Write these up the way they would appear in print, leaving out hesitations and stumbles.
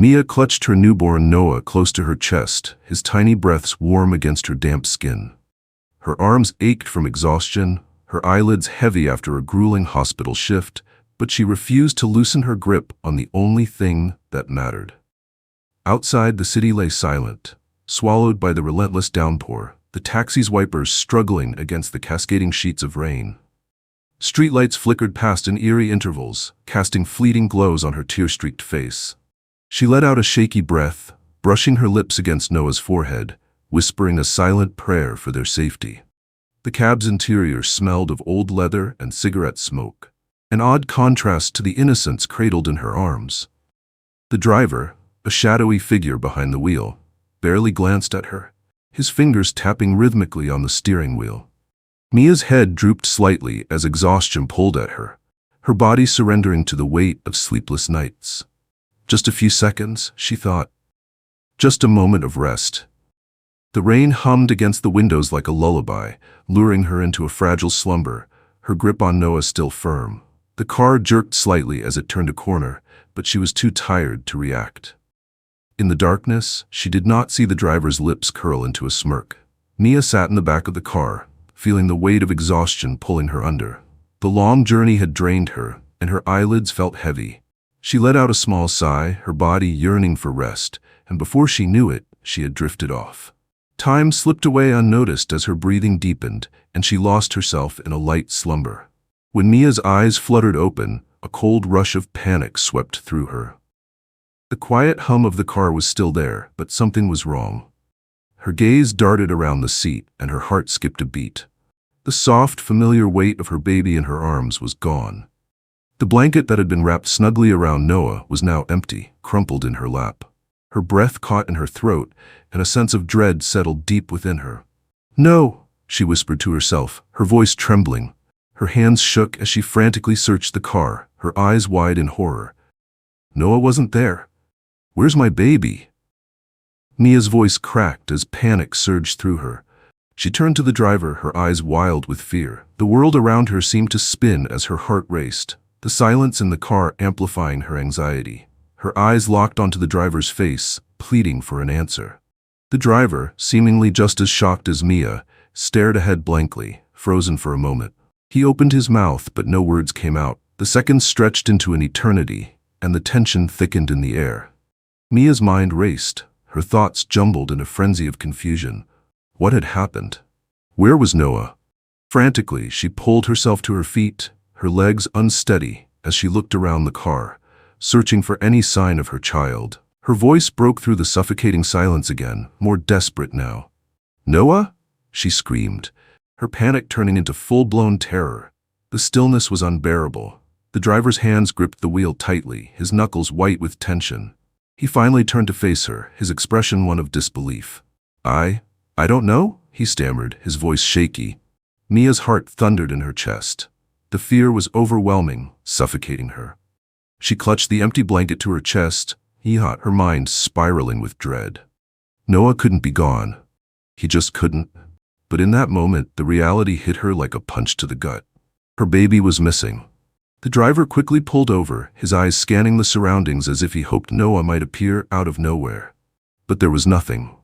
Mia clutched her newborn Noah close to her chest, his tiny breaths warm against her damp skin. Her arms ached from exhaustion, her eyelids heavy after a grueling hospital shift, but she refused to loosen her grip on the only thing that mattered. Outside, the city lay silent, swallowed by the relentless downpour, the taxi's wipers struggling against the cascading sheets of rain. Streetlights flickered past in eerie intervals, casting fleeting glows on her tear-streaked face. She let out a shaky breath, brushing her lips against Noah's forehead, whispering a silent prayer for their safety. The cab's interior smelled of old leather and cigarette smoke, an odd contrast to the innocence cradled in her arms. The driver, a shadowy figure behind the wheel, barely glanced at her, his fingers tapping rhythmically on the steering wheel. Mia's head drooped slightly as exhaustion pulled at her, her body surrendering to the weight of sleepless nights. Just a few seconds, she thought. Just a moment of rest. The rain hummed against the windows like a lullaby, luring her into a fragile slumber, her grip on Noah still firm. The car jerked slightly as it turned a corner, but she was too tired to react. In the darkness, she did not see the driver's lips curl into a smirk. Mia sat in the back of the car, feeling the weight of exhaustion pulling her under. The long journey had drained her, and her eyelids felt heavy. She let out a small sigh, her body yearning for rest, and before she knew it, she had drifted off. Time slipped away unnoticed as her breathing deepened, and she lost herself in a light slumber. When Mia's eyes fluttered open, a cold rush of panic swept through her. The quiet hum of the car was still there, but something was wrong. Her gaze darted around the seat, and her heart skipped a beat. The soft, familiar weight of her baby in her arms was gone. The blanket that had been wrapped snugly around Noah was now empty, crumpled in her lap. Her breath caught in her throat, and a sense of dread settled deep within her. "No," she whispered to herself, her voice trembling. Her hands shook as she frantically searched the car, her eyes wide in horror. Noah wasn't there. "Where's my baby?" Mia's voice cracked as panic surged through her. She turned to the driver, her eyes wild with fear. The world around her seemed to spin as her heart raced, the silence in the car amplifying her anxiety. Her eyes locked onto the driver's face, pleading for an answer. The driver, seemingly just as shocked as Mia, stared ahead blankly, frozen for a moment. He opened his mouth, but no words came out. The seconds stretched into an eternity, and the tension thickened in the air. Mia's mind raced, her thoughts jumbled in a frenzy of confusion. What had happened? Where was Noah? Frantically, she pulled herself to her feet, her legs unsteady as she looked around the car, searching for any sign of her child. Her voice broke through the suffocating silence again, more desperate now. "Noah?" she screamed, her panic turning into full-blown terror. The stillness was unbearable. The driver's hands gripped the wheel tightly, his knuckles white with tension. He finally turned to face her, his expression one of disbelief. I don't know," he stammered, his voice shaky. Mia's heart thundered in her chest. The fear was overwhelming, suffocating her. She clutched the empty blanket to her chest, her mind spiraling with dread. Noah couldn't be gone. He just couldn't. But in that moment, the reality hit her like a punch to the gut. Her baby was missing. The driver quickly pulled over, his eyes scanning the surroundings as if he hoped Noah might appear out of nowhere. But there was nothing.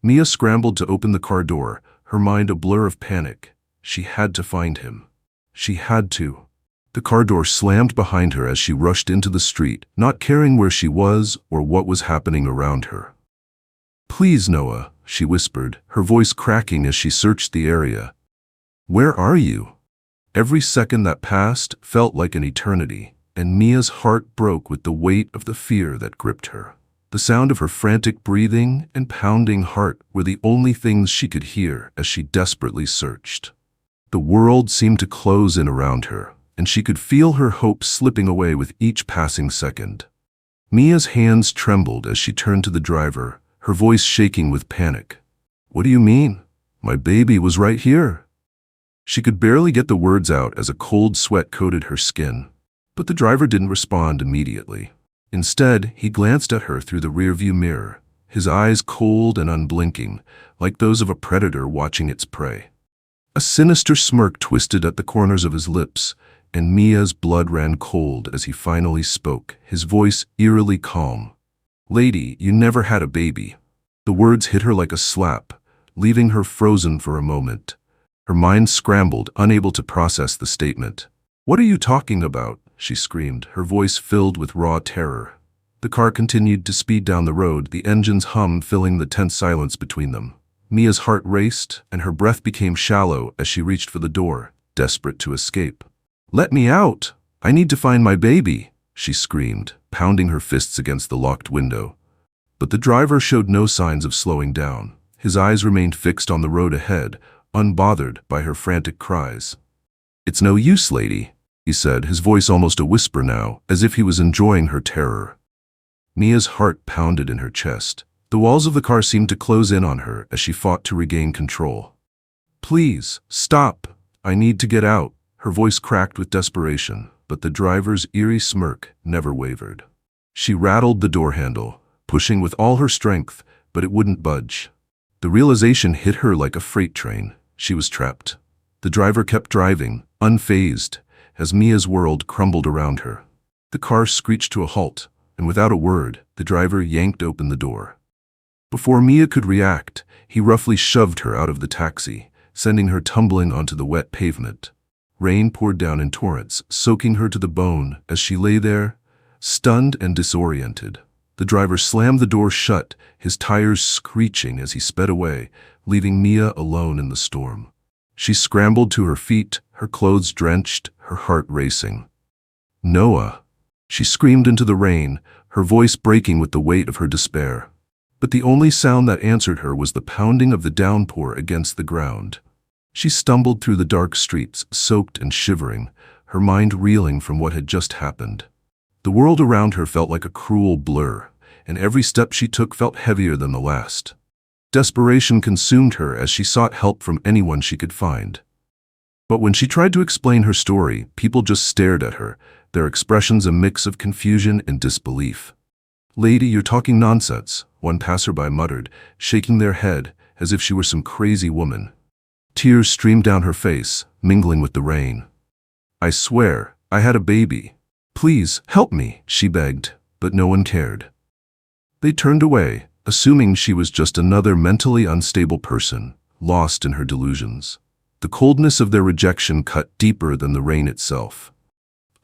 Mia scrambled to open the car door, her mind a blur of panic. She had to find him. She had to. The car door slammed behind her as she rushed into the street, not caring where she was or what was happening around her. "Please, Noah," she whispered, her voice cracking as she searched the area. "Where are you?" Every second that passed felt like an eternity, and Mia's heart broke with the weight of the fear that gripped her. The sound of her frantic breathing and pounding heart were the only things she could hear as she desperately searched. The world seemed to close in around her, and she could feel her hope slipping away with each passing second. Mia's hands trembled as she turned to the driver, her voice shaking with panic. "What do you mean? My baby was right here." She could barely get the words out as a cold sweat coated her skin. But the driver didn't respond immediately. Instead, he glanced at her through the rearview mirror, his eyes cold and unblinking, like those of a predator watching its prey. A sinister smirk twisted at the corners of his lips, and Mia's blood ran cold as he finally spoke, his voice eerily calm. Lady, you never had a baby. The words hit her like a slap, leaving her frozen for a moment. Her mind scrambled, unable to process the statement. What are you talking about? She screamed, her voice filled with raw terror. The car continued to speed down the road, the engine's hum filling the tense silence between them. Mia's heart raced, and her breath became shallow as she reached for the door, desperate to escape. Let me out! I need to find my baby, she screamed, pounding her fists against the locked window. But the driver showed no signs of slowing down. His eyes remained fixed on the road ahead, unbothered by her frantic cries. It's no use, lady, he said, his voice almost a whisper now, as if he was enjoying her terror. Mia's heart pounded in her chest. The walls of the car seemed to close in on her as she fought to regain control. Please, stop! I need to get out. Her voice cracked with desperation, but the driver's eerie smirk never wavered. She rattled the door handle, pushing with all her strength, but it wouldn't budge. The realization hit her like a freight train. She was trapped. The driver kept driving, unfazed, as Mia's world crumbled around her. The car screeched to a halt, and without a word, the driver yanked open the door. Before Mia could react, he roughly shoved her out of the taxi, sending her tumbling onto the wet pavement. Rain poured down in torrents, soaking her to the bone as she lay there, stunned and disoriented. The driver slammed the door shut, his tires screeching as he sped away, leaving Mia alone in the storm. She scrambled to her feet, her clothes drenched, her heart racing. Noah! She screamed into the rain, her voice breaking with the weight of her despair. But the only sound that answered her was the pounding of the downpour against the ground. She stumbled through the dark streets, soaked and shivering, her mind reeling from what had just happened. The world around her felt like a cruel blur, and every step she took felt heavier than the last. Desperation consumed her as she sought help from anyone she could find. But when she tried to explain her story, people just stared at her, their expressions a mix of confusion and disbelief. Lady, you're talking nonsense, one passerby muttered, shaking their head as if she were some crazy woman. Tears streamed down her face, mingling with the rain. I swear, I had a baby. Please, help me, she begged, but no one cared. They turned away, assuming she was just another mentally unstable person, lost in her delusions. The coldness of their rejection cut deeper than the rain itself.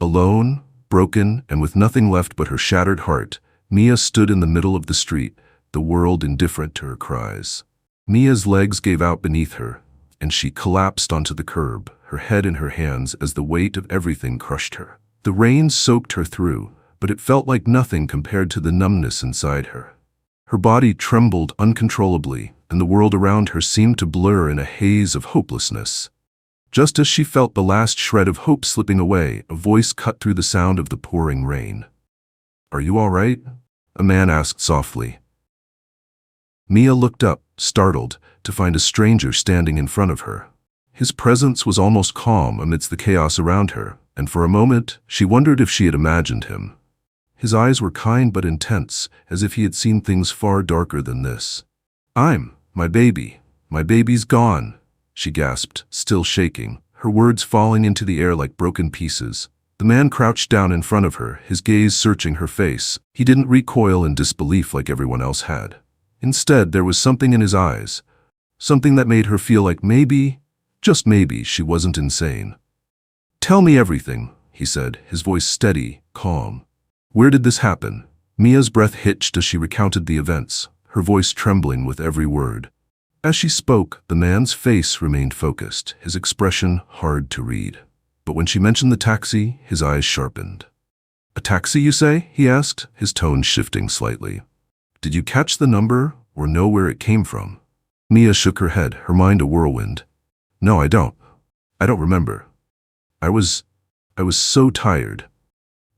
Alone, broken, and with nothing left but her shattered heart, Mia stood in the middle of the street, the world indifferent to her cries. Mia's legs gave out beneath her, and she collapsed onto the curb, her head in her hands as the weight of everything crushed her. The rain soaked her through, but it felt like nothing compared to the numbness inside her. Her body trembled uncontrollably, and the world around her seemed to blur in a haze of hopelessness. Just as she felt the last shred of hope slipping away, a voice cut through the sound of the pouring rain. Are you all right? A man asked softly. Mia looked up, startled, to find a stranger standing in front of her. His presence was almost calm amidst the chaos around her, and for a moment she wondered if she had imagined him. His eyes were kind but intense, as if he had seen things far darker than this. My baby's gone, she gasped, still shaking, her words falling into the air like broken pieces. The man crouched down in front of her, his gaze searching her face. He didn't recoil in disbelief like everyone else had. Instead, there was something in his eyes, something that made her feel like maybe, just maybe, she wasn't insane. Tell me everything, he said, his voice steady, calm. Where did this happen? Mia's breath hitched as she recounted the events, her voice trembling with every word. As she spoke, the man's face remained focused, his expression hard to read. But when she mentioned the taxi, his eyes sharpened. A taxi, you say? He asked, his tone shifting slightly. Did you catch the number or know where it came from? Mia shook her head, her mind a whirlwind. No, I don't. I don't remember. I was so tired.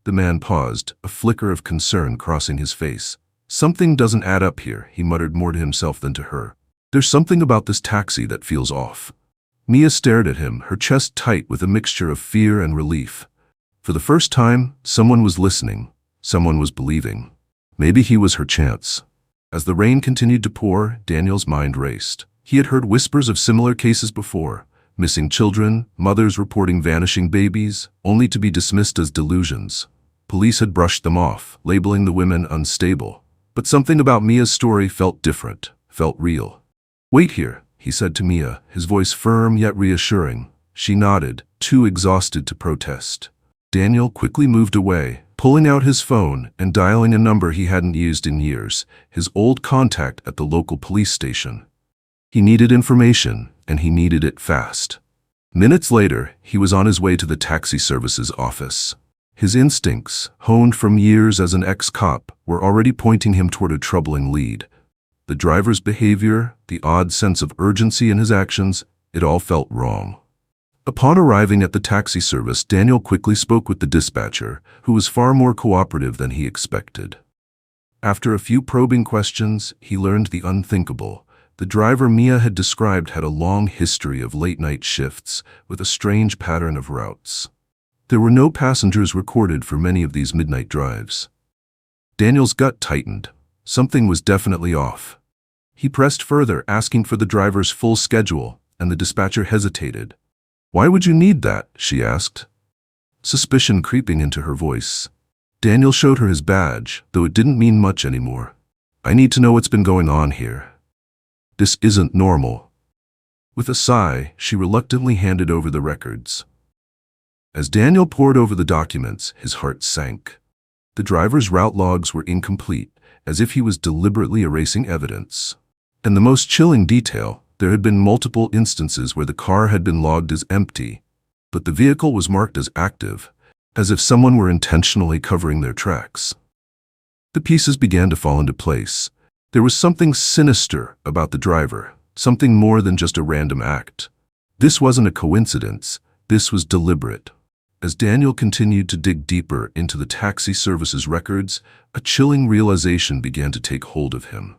The man paused, a flicker of concern crossing his face. Something doesn't add up here, he muttered more to himself than to her. There's something about this taxi that feels off. Mia stared at him, her chest tight with a mixture of fear and relief. For the first time, someone was listening, someone was believing. Maybe he was her chance. As the rain continued to pour, Daniel's mind raced. He had heard whispers of similar cases before, missing children, mothers reporting vanishing babies, only to be dismissed as delusions. Police had brushed them off, labeling the women unstable. But something about Mia's story felt different, felt real. "Wait here," he said to Mia, his voice firm yet reassuring. She nodded, too exhausted to protest. Daniel quickly moved away, pulling out his phone and dialing a number he hadn't used in years, his old contact at the local police station. He needed information, and he needed it fast. Minutes later, he was on his way to the taxi services office. His instincts, honed from years as an ex-cop, were already pointing him toward a troubling lead. The driver's behavior, the odd sense of urgency in his actions, it all felt wrong. Upon arriving at the taxi service, Daniel quickly spoke with the dispatcher, who was far more cooperative than he expected. After a few probing questions, he learned the unthinkable. The driver Mia had described had a long history of late-night shifts, with a strange pattern of routes. There were no passengers recorded for many of these midnight drives. Daniel's gut tightened. Something was definitely off. He pressed further, asking for the driver's full schedule, and the dispatcher hesitated. "Why would you need that?" she asked, suspicion creeping into her voice. Daniel showed her his badge, though it didn't mean much anymore. "I need to know what's been going on here. This isn't normal." With a sigh, she reluctantly handed over the records. As Daniel pored over the documents, his heart sank. The driver's route logs were incomplete, as if he was deliberately erasing evidence. And the most chilling detail, there had been multiple instances where the car had been logged as empty, but the vehicle was marked as active, as if someone were intentionally covering their tracks. The pieces began to fall into place. There was something sinister about the driver, something more than just a random act. This wasn't a coincidence, this was deliberate. As Daniel continued to dig deeper into the taxi service's records, a chilling realization began to take hold of him.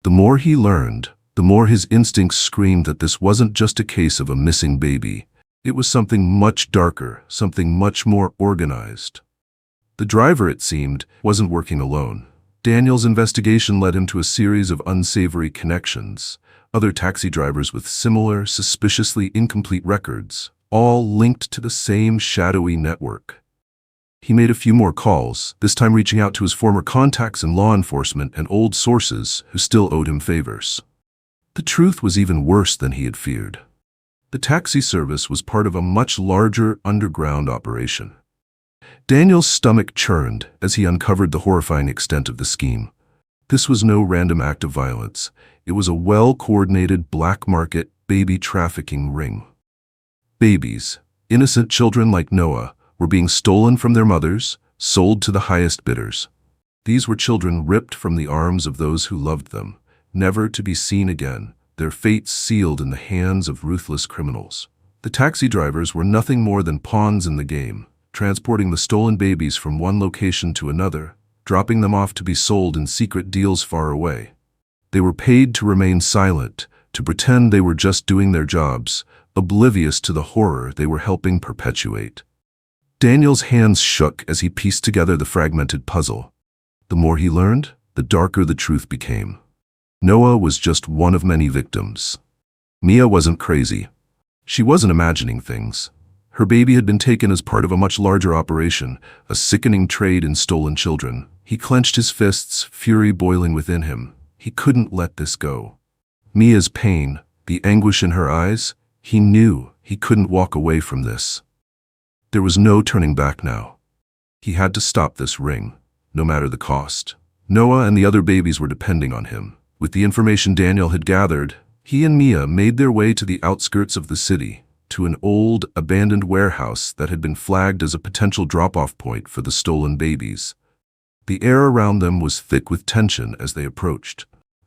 The more he learned, the more his instincts screamed that this wasn't just a case of a missing baby. It was something much darker, something much more organized. The driver, it seemed, wasn't working alone. Daniel's investigation led him to a series of unsavory connections, other taxi drivers with similar, suspiciously incomplete records, all linked to the same shadowy network. He made a few more calls, this time reaching out to his former contacts in law enforcement and old sources who still owed him favors. The truth was even worse than he had feared. The taxi service was part of a much larger underground operation. Daniel's stomach churned as he uncovered the horrifying extent of the scheme. This was no random act of violence. It was a well-coordinated black market baby trafficking ring. Babies, innocent children like Noah, were being stolen from their mothers, sold to the highest bidders. These were children ripped from the arms of those who loved them, never to be seen again, their fates sealed in the hands of ruthless criminals. The taxi drivers were nothing more than pawns in the game, transporting the stolen babies from one location to another, dropping them off to be sold in secret deals far away. They were paid to remain silent, to pretend they were just doing their jobs, oblivious to the horror they were helping perpetuate. Daniel's hands shook as he pieced together the fragmented puzzle. The more he learned, the darker the truth became. Noah was just one of many victims. Mia wasn't crazy. She wasn't imagining things. Her baby had been taken as part of a much larger operation, a sickening trade in stolen children. He clenched his fists, fury boiling within him. He couldn't let this go. Mia's pain, the anguish in her eyes, he knew he couldn't walk away from this. There was no turning back now. He had to stop this ring, no matter the cost. Noah and the other babies were depending on him. With the information Daniel had gathered, he and Mia made their way to the outskirts of the city, to an old, abandoned warehouse that had been flagged as a potential drop-off point for the stolen babies. The air around them was thick with tension as they approached,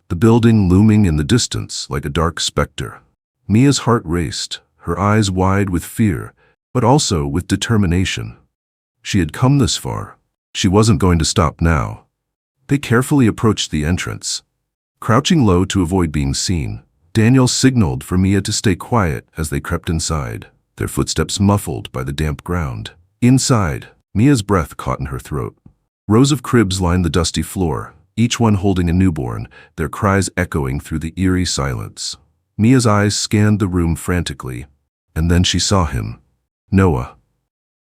the building looming in the distance like a dark specter. Mia's heart raced, her eyes wide with fear, but also with determination. She had come this far. She wasn't going to stop now. They carefully approached the entrance. Crouching low to avoid being seen, Daniel signaled for Mia to stay quiet as they crept inside, their footsteps muffled by the damp ground. Inside, Mia's breath caught in her throat. Rows of cribs lined the dusty floor, each one holding a newborn, their cries echoing through the eerie silence. Mia's eyes scanned the room frantically, and then she saw him. Noah.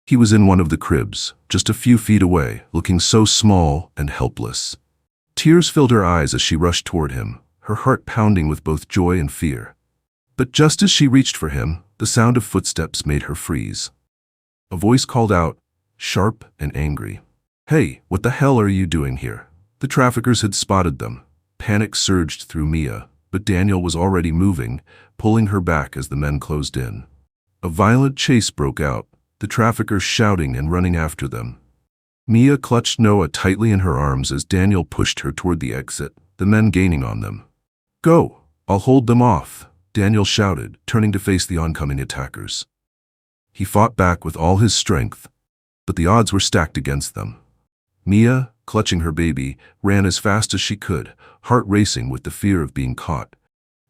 He was in one of the cribs, just a few feet away, looking so small and helpless. Tears filled her eyes as she rushed toward him, her heart pounding with both joy and fear. But just as she reached for him, the sound of footsteps made her freeze. A voice called out, sharp and angry. "Hey, what the hell are you doing here?" The traffickers had spotted them. Panic surged through Mia, but Daniel was already moving, pulling her back as the men closed in. A violent chase broke out, the traffickers shouting and running after them. Mia clutched Noah tightly in her arms as Daniel pushed her toward the exit, the men gaining on them. "Go, I'll hold them off," Daniel shouted, turning to face the oncoming attackers. He fought back with all his strength, but the odds were stacked against them. Mia, clutching her baby, ran as fast as she could, heart racing with the fear of being caught.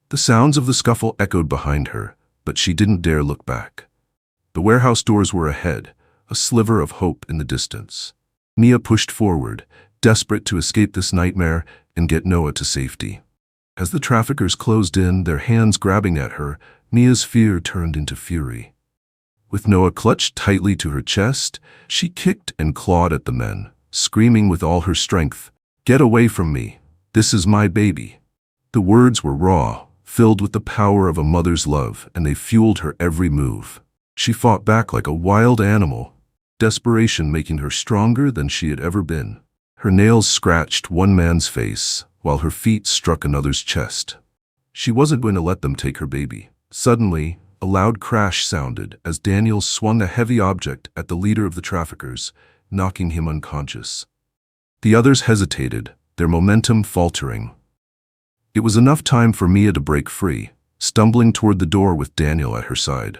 The sounds of the scuffle echoed behind her, but she didn't dare look back. The warehouse doors were ahead, a sliver of hope in the distance. Mia pushed forward, desperate to escape this nightmare and get Noah to safety. As the traffickers closed in, their hands grabbing at her, Mia's fear turned into fury. With Noah clutched tightly to her chest, she kicked and clawed at the men, screaming with all her strength, "Get away from me! This is my baby!" The words were raw, filled with the power of a mother's love, and they fueled her every move. She fought back like a wild animal, desperation making her stronger than she had ever been. Her nails scratched one man's face, while her feet struck another's chest. She wasn't going to let them take her baby. Suddenly, a loud crash sounded as Daniel swung a heavy object at the leader of the traffickers, knocking him unconscious. The others hesitated, their momentum faltering. It was enough time for Mia to break free, stumbling toward the door with Daniel at her side.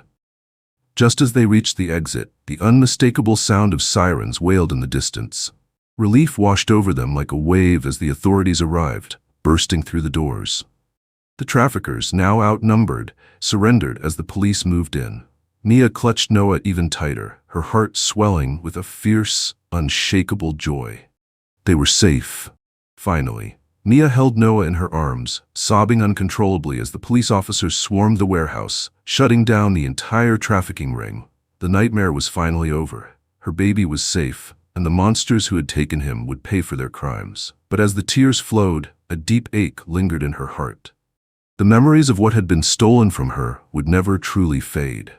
Just as they reached the exit, the unmistakable sound of sirens wailed in the distance. Relief washed over them like a wave as the authorities arrived, bursting through the doors. The traffickers, now outnumbered, surrendered as the police moved in. Mia clutched Noah even tighter, her heart swelling with a fierce, unshakable joy. They were safe. Finally, Mia held Noah in her arms, sobbing uncontrollably as the police officers swarmed the warehouse, shutting down the entire trafficking ring. The nightmare was finally over. Her baby was safe, and the monsters who had taken him would pay for their crimes. But as the tears flowed, a deep ache lingered in her heart. The memories of what had been stolen from her would never truly fade.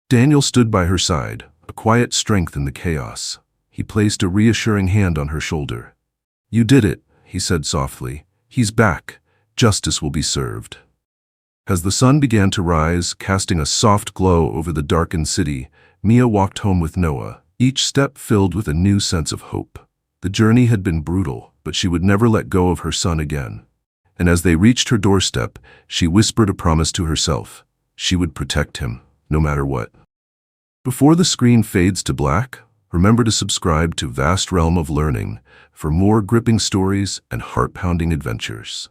Daniel stood by her side, a quiet strength in the chaos. He placed a reassuring hand on her shoulder. "You did it," he said softly. "He's back. Justice will be served." As the sun began to rise, casting a soft glow over the darkened city, Mia walked home with Noah, each step filled with a new sense of hope. The journey had been brutal, but she would never let go of her son again. And as they reached her doorstep, she whispered a promise to herself. She would protect him, no matter what. Before the screen fades to black, remember to subscribe to Vast Realm of Learning for more gripping stories and heart-pounding adventures.